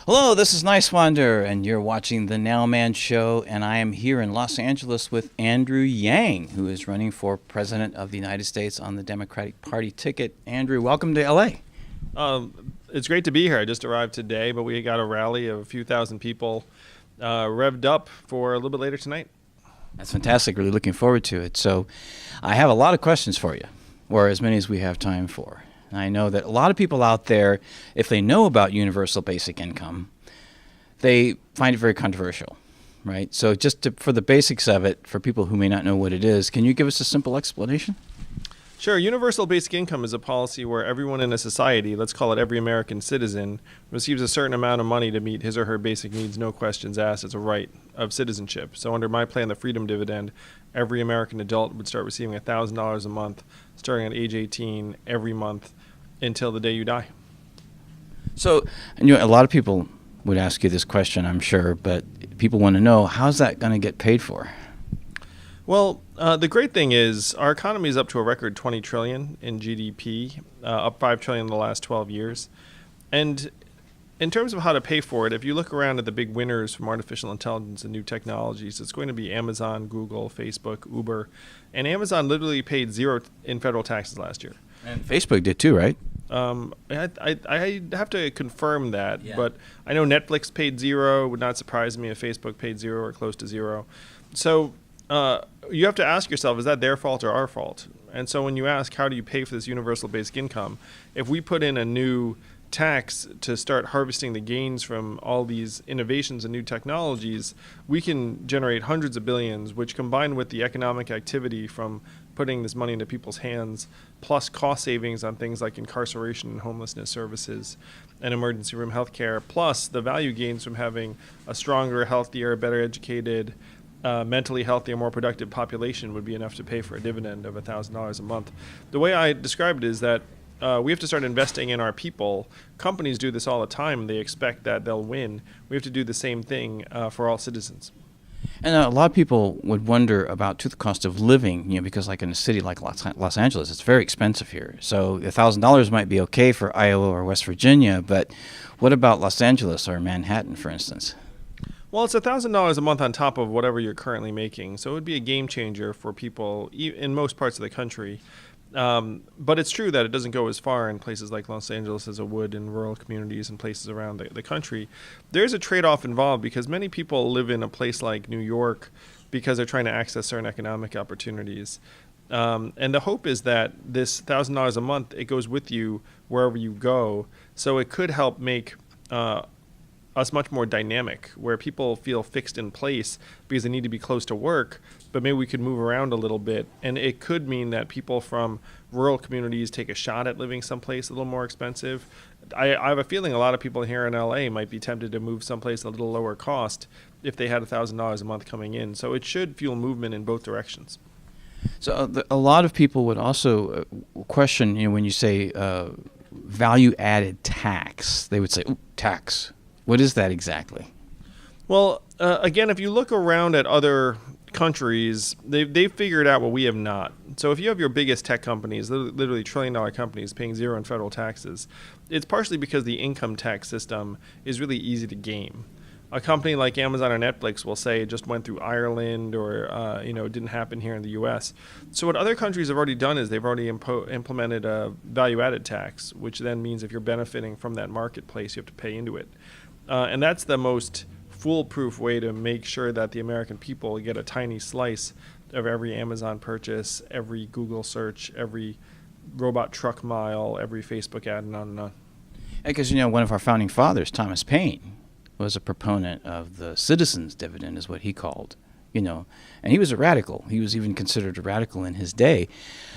Hello, this is Niswander, and you're watching the Nowman Show, and I am here in Los Angeles with Andrew Yang, who is running for President of the United States on the Democratic Party ticket. Andrew, welcome to L.A. It's great to be here. I just arrived today, but we got a rally of a few thousand people revved up for a little bit later tonight. That's fantastic. Really looking forward to it. So I have a lot of questions for you, or as many as we have time for. I know that a lot of people out there, if they know about universal basic income, they find it very controversial, right? So for the basics of it, for people who may not know what it is, can you give us a simple explanation? Sure. Universal basic income is a policy where everyone in a society, let's call it every American citizen, receives a certain amount of money to meet his or her basic needs, no questions asked. It's a right of citizenship. So under my plan, the Freedom Dividend, every American adult would start receiving $1,000 a month, starting at age 18, every month until the day you die. So, a lot of people would ask you this question, I'm sure, but people want to know, how's that going to get paid for? Well, the great thing is our economy is up to a record $20 trillion in GDP, up $5 trillion in the last 12 years. And in terms of how to pay for it, if you look around at the big winners from artificial intelligence and new technologies, it's going to be Amazon, Google, Facebook, Uber. And Amazon literally paid zero in federal taxes last year. And Facebook did too, right? I have to confirm that, Yeah. But I know Netflix paid zero. It would not surprise me if Facebook paid zero or close to zero. So you have to ask yourself, is that their fault or our fault? And so when you ask, how do you pay for this universal basic income? If we put in a new tax to start harvesting the gains from all these innovations and new technologies, we can generate hundreds of billions, which combined with the economic activity from putting this money into people's hands, plus cost savings on things like incarceration and homelessness services and emergency room healthcare, plus the value gains from having a stronger, healthier, better educated, mentally healthier, more productive population would be enough to pay for a dividend of $1,000 a month. The way I describe it is that we have to start investing in our people. Companies do this all the time. They expect that they'll win. We have to do the same thing for all citizens. And a lot of people would wonder about the cost of living, because like in a city like Los Angeles, it's very expensive here. So $1,000 might be okay for Iowa or West Virginia, but what about Los Angeles or Manhattan, for instance? Well, it's $1,000 a month on top of whatever you're currently making. So it would be a game changer for people in most parts of the country. But it's true that it doesn't go as far in places like Los Angeles as it would in rural communities and places around the country. There's a trade-off involved because many people live in a place like New York because they're trying to access certain economic opportunities. And the hope is that this $1,000 a month, it goes with you wherever you go. So it could help make us much more dynamic, where people feel fixed in place because they need to be close to work, but maybe we could move around a little bit. And it could mean that people from rural communities take a shot at living someplace a little more expensive. I have a feeling a lot of people here in LA might be tempted to move someplace a little lower cost if they had $1,000 a month coming in. So it should fuel movement in both directions. So a lot of people would also question, when you say value-added tax, they would say, ooh, tax. What is that exactly? Well, again, if you look around at other countries, they've figured out what we have not. So if you have your biggest tech companies, literally trillion-dollar companies paying zero in federal taxes, it's partially because the income tax system is really easy to game. A company like Amazon or Netflix will say it just went through Ireland or it didn't happen here in the U.S. So what other countries have already done is they've already implemented a value-added tax, which then means if you're benefiting from that marketplace, you have to pay into it. And that's the most foolproof way to make sure that the American people get a tiny slice of every Amazon purchase, every Google search, every robot truck mile, every Facebook ad, and on and on. Because, one of our founding fathers, Thomas Paine, was a proponent of the citizens' dividend, is what he called, and he was a radical. He was even considered a radical in his day.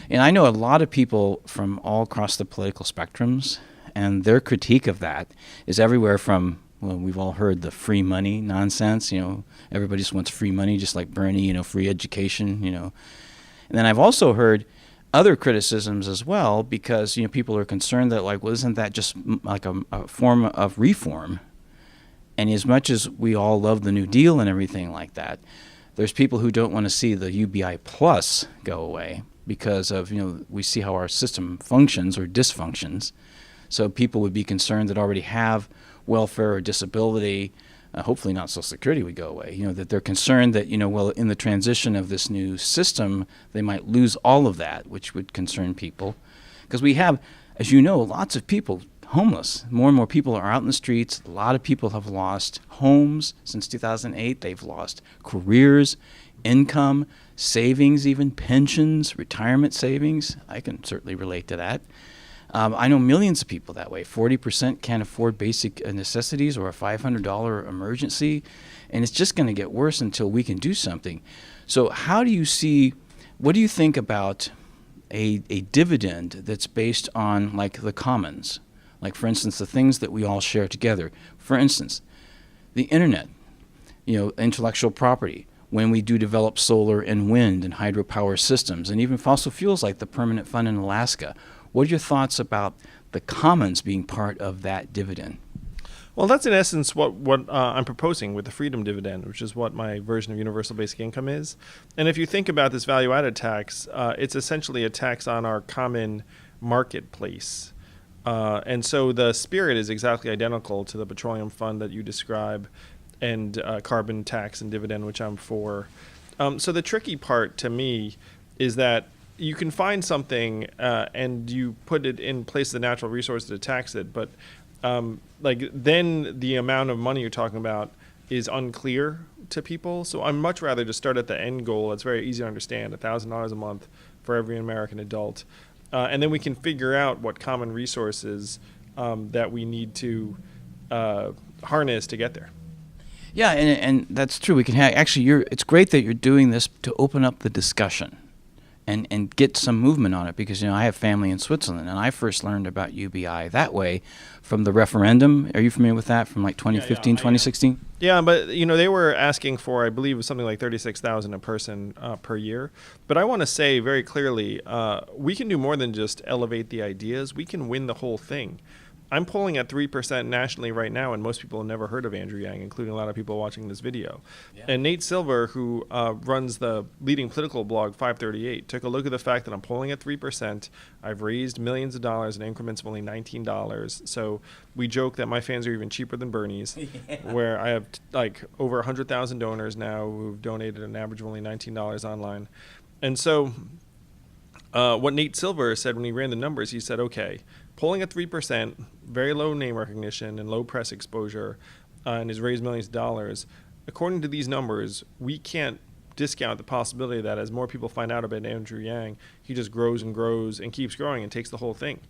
And I know a lot of people from all across the political spectrums, and their critique of that is everywhere from, well, we've all heard the free money nonsense. Everybody just wants free money, just like Bernie, free education, And then I've also heard other criticisms as well because, people are concerned that, like, well, isn't that just like a form of reform? And as much as we all love the New Deal and everything like that, there's people who don't want to see the UBI plus go away because of, we see how our system functions or dysfunctions. So people would be concerned that already have welfare or disability. Hopefully not Social Security would go away. That they're concerned that, well, in the transition of this new system, they might lose all of that, which would concern people. Because we have, as you know, lots of people homeless. More and more people are out in the streets. A lot of people have lost homes since 2008. They've lost careers, income, savings, even pensions, retirement savings. I can certainly relate to that. I know millions of people that way. 40% can't afford basic necessities or a $500 emergency, and it's just going to get worse until we can do something. So what do you think about a dividend that's based on like the commons? Like, for instance, the things that we all share together. For instance, the internet, intellectual property, when we do develop solar and wind and hydropower systems, and even fossil fuels like the Permanent Fund in Alaska. What are your thoughts about the commons being part of that dividend? Well, that's in essence what I'm proposing with the Freedom Dividend, which is what my version of universal basic income is. And if you think about this value-added tax, it's essentially a tax on our common marketplace. And so the spirit is exactly identical to the petroleum fund that you describe and carbon tax and dividend, which I'm for. So the tricky part to me is that you can find something and you put it in place of the natural resources to tax it, but then the amount of money you're talking about is unclear to people. So I'm much rather just start at the end goal. It's very easy to understand, $1,000 a month for every American adult. And then we can figure out what common resources that we need to harness to get there. Yeah, and that's true. We can it's great that you're doing this to open up the discussion and get some movement on it, because I have family in Switzerland, and I first learned about UBI that way from the referendum. Are you familiar with that from like 2015, 2016? Yeah, but they were asking for, I believe, something like $36,000 a person per year. But I want to say very clearly, we can do more than just elevate the ideas. We can win the whole thing. I'm polling at 3% nationally right now, and most people have never heard of Andrew Yang, including a lot of people watching this video. Yeah. And Nate Silver, who runs the leading political blog 538, took a look at the fact that I'm polling at 3%. I've raised millions of dollars in increments of only $19. So we joke that my fans are even cheaper than Bernie's, where I have over 100,000 donors now who've donated an average of only $19 online. And so what Nate Silver said when he ran the numbers, he said, okay, polling at 3%, very low name recognition and low press exposure, and has raised millions of dollars. According to these numbers, we can't discount the possibility that as more people find out about Andrew Yang, he just grows and grows and keeps growing and takes the whole thing.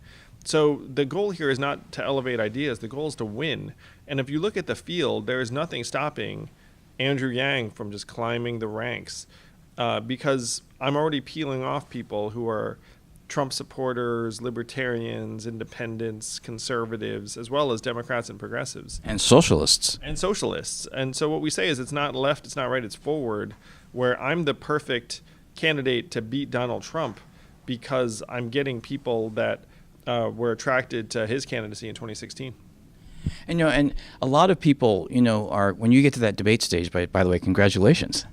So the goal here is not to elevate ideas. The goal is to win. And if you look at the field, there is nothing stopping Andrew Yang from just climbing the ranks, because I'm already peeling off people who are Trump supporters, libertarians, independents, conservatives, as well as Democrats and progressives. And socialists. And so what we say is it's not left, it's not right, it's forward, where I'm the perfect candidate to beat Donald Trump because I'm getting people that were attracted to his candidacy in 2016. And and a lot of people, are, when you get to that debate stage, by the way, congratulations.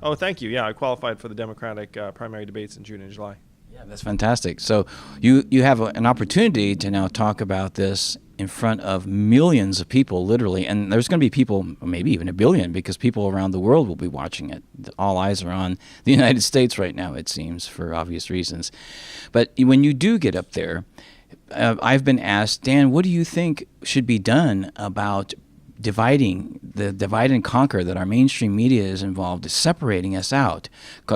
Oh, thank you. Yeah, I qualified for the Democratic primary debates in June and July. Yeah, that's fantastic. So you have an opportunity to now talk about this in front of millions of people, literally, and there's going to be people, maybe even a billion, because people around the world will be watching it. All eyes are on the United States right now, it seems, for obvious reasons. But when you do get up there, I've been asked, Dan, what do you think should be done about divide and conquer that our mainstream media is involved in, separating us out,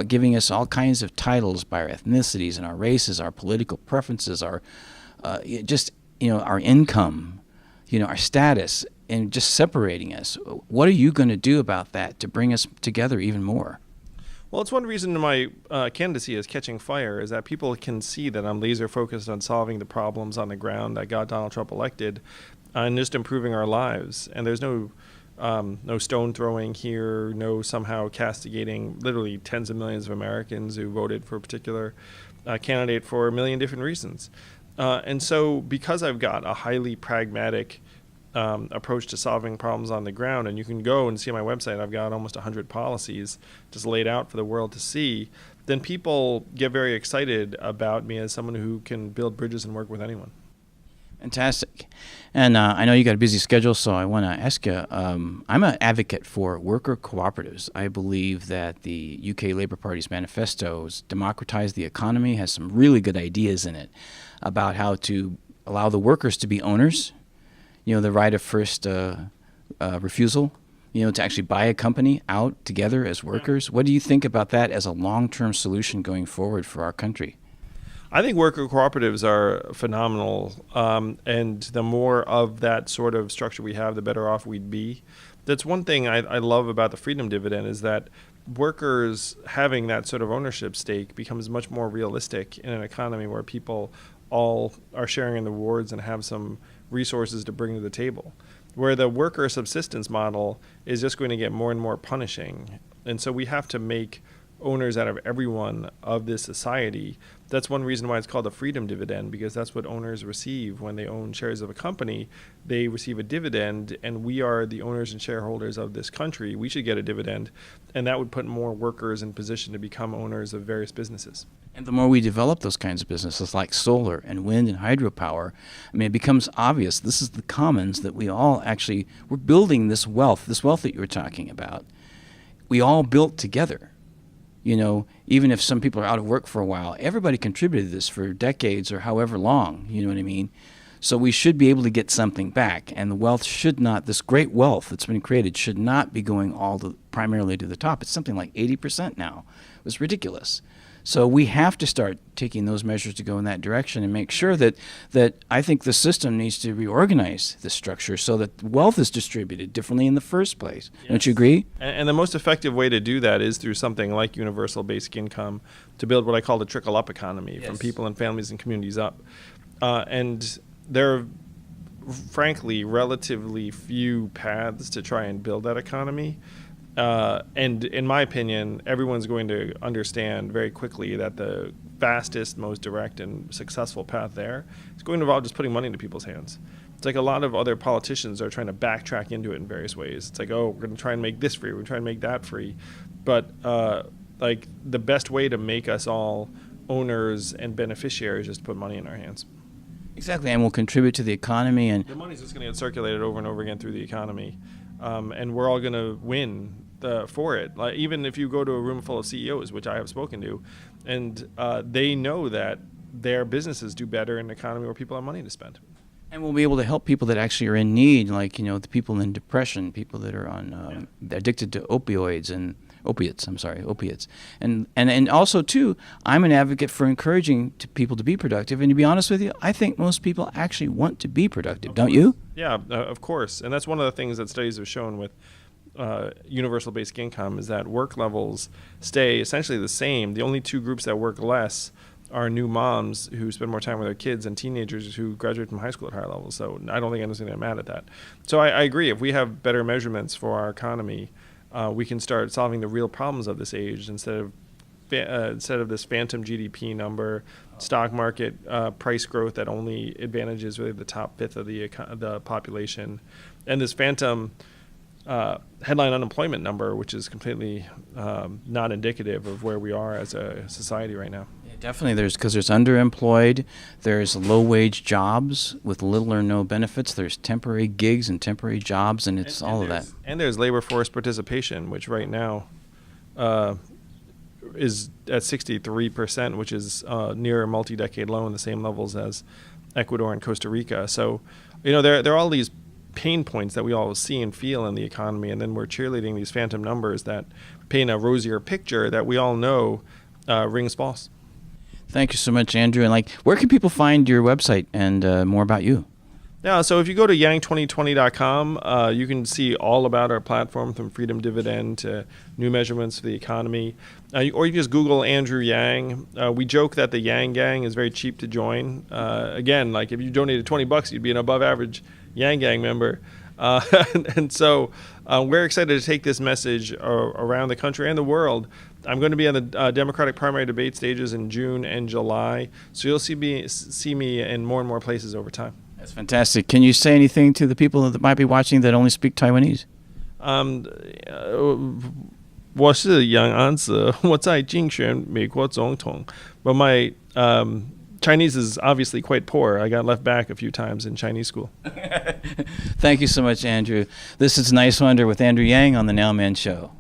giving us all kinds of titles by our ethnicities and our races, our political preferences, our our income, our status, and just separating us. What are you going to do about that to bring us together even more? Well, it's one reason my candidacy is catching fire, is that people can see that I'm laser focused on solving the problems on the ground that got Donald Trump elected, and just improving our lives. And there's no stone throwing here, no somehow castigating literally tens of millions of Americans who voted for a particular candidate for a million different reasons. And so because I've got a highly pragmatic approach to solving problems on the ground, and you can go and see on my website, I've got almost 100 policies just laid out for the world to see, then people get very excited about me as someone who can build bridges and work with anyone. Fantastic. And I know you got a busy schedule, so I want to ask you, I'm an advocate for worker cooperatives. I believe that the UK Labour Party's manifesto has democratized the economy, has some really good ideas in it about how to allow the workers to be owners, the right of first refusal, to actually buy a company out together as workers. What do you think about that as a long-term solution going forward for our country? I think worker cooperatives are phenomenal, and the more of that sort of structure we have, the better off we'd be. That's one thing I love about the Freedom Dividend, is that workers having that sort of ownership stake becomes much more realistic in an economy where people all are sharing in the rewards and have some resources to bring to the table. Where the worker subsistence model is just going to get more and more punishing. And so we have to make owners out of everyone of this society. That's one reason why it's called a freedom dividend, because that's what owners receive when they own shares of a company. They receive a dividend, and we are the owners and shareholders of this country. We should get a dividend, and that would put more workers in position to become owners of various businesses. And the more we develop those kinds of businesses like solar and wind and hydropower, it becomes obvious this is the commons that we're building this wealth that you were talking about. We all built together. Even if some people are out of work for a while, everybody contributed to this for decades or however long, you know what I mean? So we should be able to get something back, and the wealth this great wealth that's been created should not be going primarily to the top. It's something like 80% now. It was ridiculous. So we have to start taking those measures to go in that direction and make sure that I think the system needs to reorganize the structure so that wealth is distributed differently in the first place. Yes. Don't you agree? And the most effective way to do that is through something like universal basic income, to build what I call the trickle-up economy. Yes. From people and families and communities up. And there are, frankly, relatively few paths to try and build that economy. And in my opinion, everyone's going to understand very quickly that the fastest, most direct, and successful path there is going to involve just putting money into people's hands. It's like a lot of other politicians are trying to backtrack into it in various ways. It's like, we're going to try and make this free, we're going to try and make that free. But the best way to make us all owners and beneficiaries is to put money in our hands. Exactly, and we'll contribute to the economy. And the money's just going to get circulated over and over again through the economy. And we're all going to win for it. Like, even if you go to a room full of CEOs, which I have spoken to, and they know that their businesses do better in an economy where people have money to spend. And we'll be able to help people that actually are in need, like the people in depression, people that are on addicted to opiates, and also too, I'm an advocate for encouraging people to be productive. And to be honest with you, I think most people actually want to be productive, don't you? Yeah, of course. And that's one of the things that studies have shown with universal basic income, is that work levels stay essentially the same. The only two groups that work less are new moms who spend more time with their kids and teenagers who graduate from high school at higher levels. So I don't think anyone's going to get mad at that. So I agree. If we have better measurements for our economy, we can start solving the real problems of this age instead of this phantom GDP number, stock market price growth that only advantages really the top fifth of the population, and this phantom headline unemployment number, which is completely not indicative of where we are as a society right now. Yeah, definitely, because there's underemployed, there's low-wage jobs with little or no benefits, there's temporary gigs and temporary jobs, and it's all of that. And there's labor force participation, which right now is at 63%, which is near a multi-decade low in the same levels as Ecuador and Costa Rica. So, there are all these pain points that we all see and feel in the economy, and then we're cheerleading these phantom numbers that paint a rosier picture that we all know rings false. Thank you so much, Andrew. And where can people find your website and more about you? Yeah, so if you go to yang2020.com, you can see all about our platform, from Freedom Dividend to new measurements for the economy. Or you can just Google Andrew Yang. We joke that the Yang Gang is very cheap to join. Again, if you donated $20, you'd be an above average Yang Gang member. And so we're excited to take this message around the country and the world. I'm going to be on the Democratic primary debate stages in June and July, so you'll see me in more and more places over time. That's fantastic. Can you say anything to the people that might be watching that only speak Taiwanese? 我是杨安子，我在竞选美国总统。But my Chinese is obviously quite poor. I got left back a few times in Chinese school. Thank you so much, Andrew. This is Niswander with Andrew Yang on the Nowman Show.